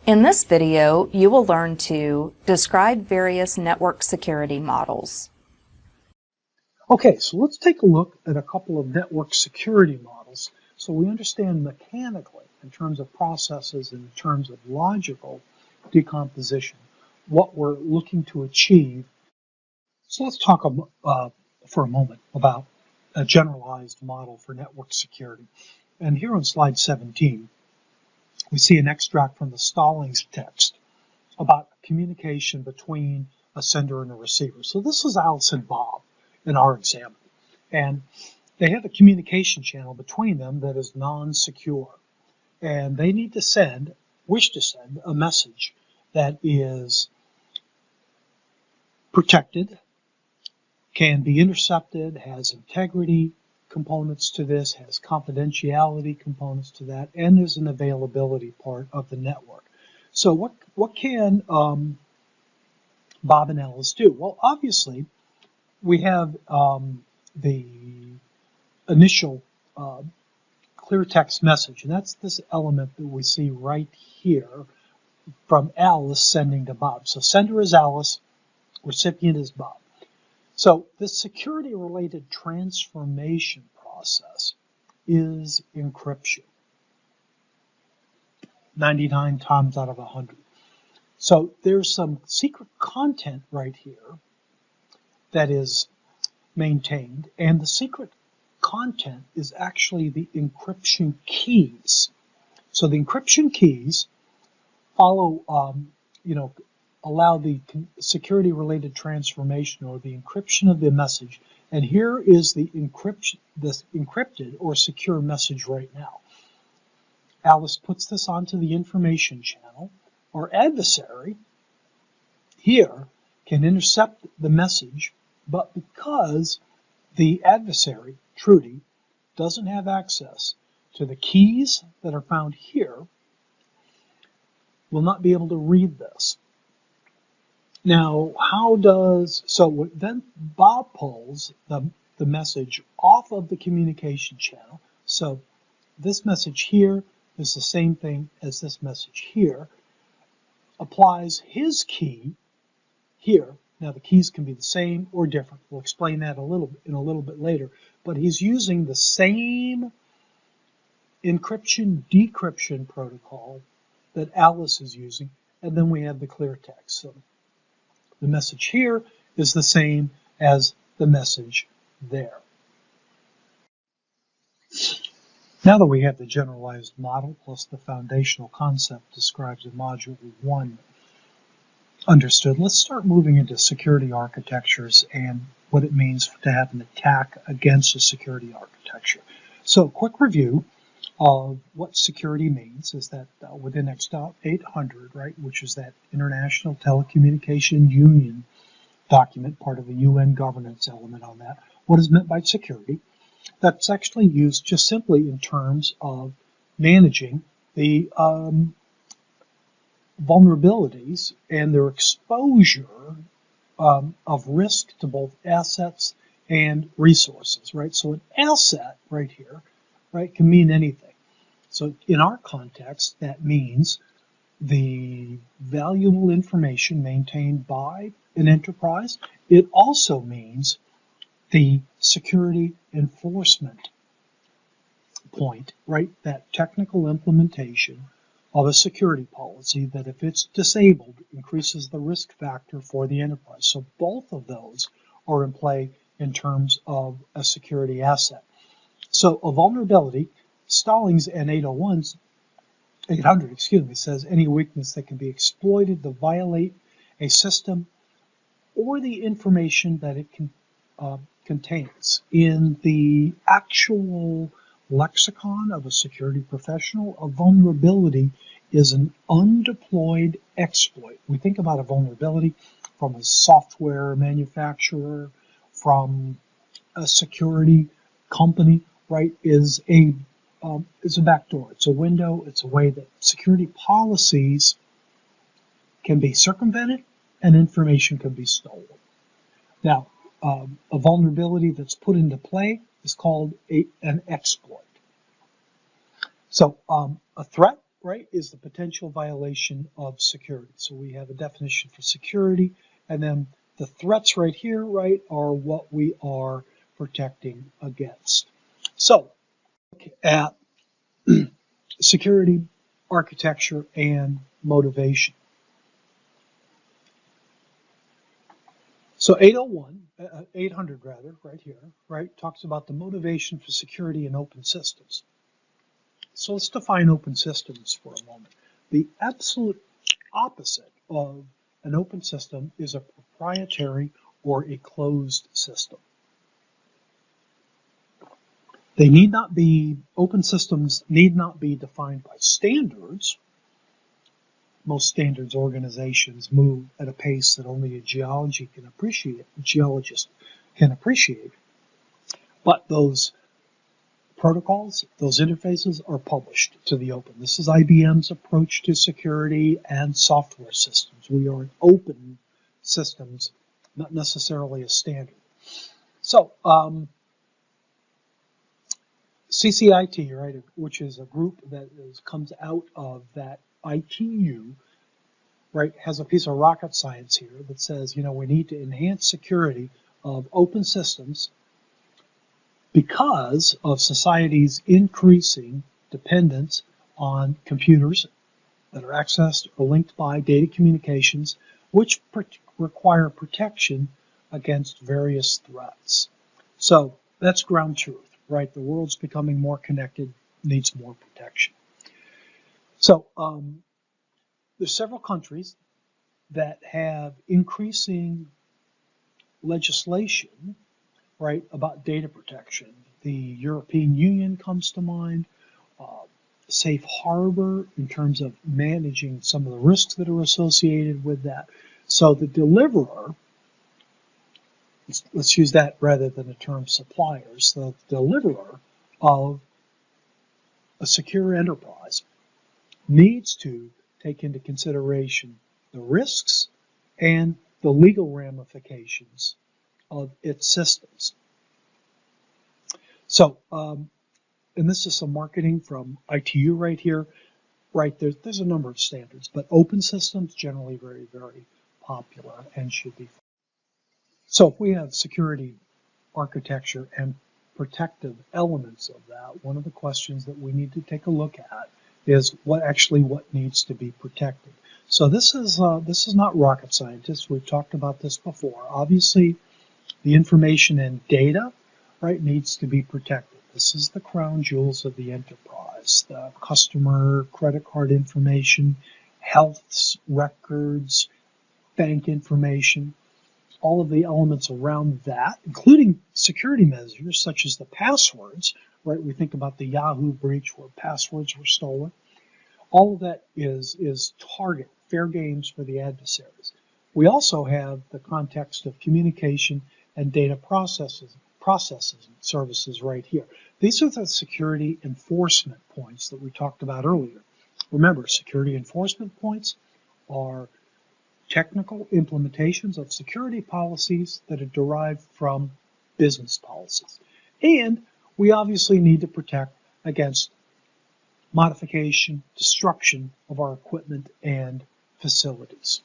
In this video, you will learn to describe various network security models. Okay, so let's take a look at a couple of network security models so we understand mechanically, in terms of processes and in terms of logical decomposition, what we're looking to achieve. So let's talk for a moment about a generalized model for network security. And here on slide 17, we see an extract from the Stallings text about communication between a sender and a receiver. So this is Alice and Bob in our example. And they have a communication channel between them that is non-secure. And they need to wish to send a message that is protected, can be intercepted, has integrity components to this, has confidentiality components to that, and there's an availability part of the network. So what can Bob and Alice do? Well, obviously, we have the initial clear text message, and that's this element that we see right here from Alice sending to Bob. So sender is Alice, recipient is Bob. So the security-related transformation process is encryption, 99 times out of 100. So there's some secret content right here that is maintained, and the secret content is actually the encryption keys. So the encryption keys follow, allow the security-related transformation or the encryption of the message. And here is the encrypted or secure message right now. Alice puts this onto the information channel. Our adversary here can intercept the message, but because the adversary, Trudy, doesn't have access to the keys that are found here, will not be able to read this. Now, then Bob pulls the message off of the communication channel. So this message here is the same thing as this message here. Applies his key here. Now the keys can be the same or different. We'll explain that in a little bit later. But he's using the same encryption-decryption protocol that Alice is using, and then we have the clear text. So the message here is the same as the message there. Now that we have the generalized model plus the foundational concept described in Module 1 understood, let's start moving into security architectures and what it means to have an attack against a security architecture. So, quick review of what security means is that within XDOT 800, right, which is that International Telecommunication Union document, part of the UN governance element on that, what is meant by security? That's actually used just simply in terms of managing the vulnerabilities and their exposure of risk to both assets and resources, right? So an asset right here, right, can mean anything. So in our context, that means the valuable information maintained by an enterprise. It also means the security enforcement point, right? That technical implementation of a security policy that, if it's disabled, increases the risk factor for the enterprise. So both of those are in play in terms of a security asset. So a vulnerability, Stallings and 800, says any weakness that can be exploited to violate a system or the information that it contains. In the actual lexicon of a security professional, a vulnerability is an undeployed exploit. We think about a vulnerability from a software manufacturer, from a security company, right, is a backdoor. It's a window. It's a way that security policies can be circumvented and information can be stolen. Now, a vulnerability that's put into play is called an exploit. So a threat right, is the potential violation of security. So we have a definition for security, and then the threats right here, right, are what we are protecting against. So look at security, architecture, and motivation. So 800 rather, right here, right, talks about the motivation for security in open systems. So let's define open systems for a moment. The absolute opposite of an open system is a proprietary or a closed system. Open systems need not be defined by standards. Most standards organizations move at a pace that only a geologist can appreciate. But those protocols, those interfaces are published to the open. This is IBM's approach to security and software systems. We are an open systems, not necessarily a standard. So, CCIT, right, which is a group that comes out of that ITU, right, has a piece of rocket science here that says, we need to enhance security of open systems because of society's increasing dependence on computers that are accessed or linked by data communications, which require protection against various threats. So that's ground truth, right? The world's becoming more connected, needs more protection. So there's several countries that have increasing legislation, right, about data protection. The European Union comes to mind, safe harbor in terms of managing some of the risks that are associated with that. So the deliverer, let's use that rather than the term suppliers, the deliverer of a secure enterprise needs to take into consideration the risks and the legal ramifications of its systems. So, and this is some marketing from ITU right here, right? There's a number of standards, but open systems generally very, very popular and should be. So if we have security, architecture, and protective elements of that, one of the questions that we need to take a look at is what needs to be protected. So this is not rocket scientists. We've talked about this before. Obviously, the information and data, right, needs to be protected. This is the crown jewels of the enterprise: the customer credit card information, health records, bank information, all of the elements around that, including security measures such as the passwords, right? We think about the Yahoo breach where passwords were stolen. All of that is target, fair games for the adversaries. We also have the context of communication and data processes and services right here. These are the security enforcement points that we talked about earlier. Remember, security enforcement points are technical implementations of security policies that are derived from business policies. And we obviously need to protect against modification, destruction of our equipment and facilities.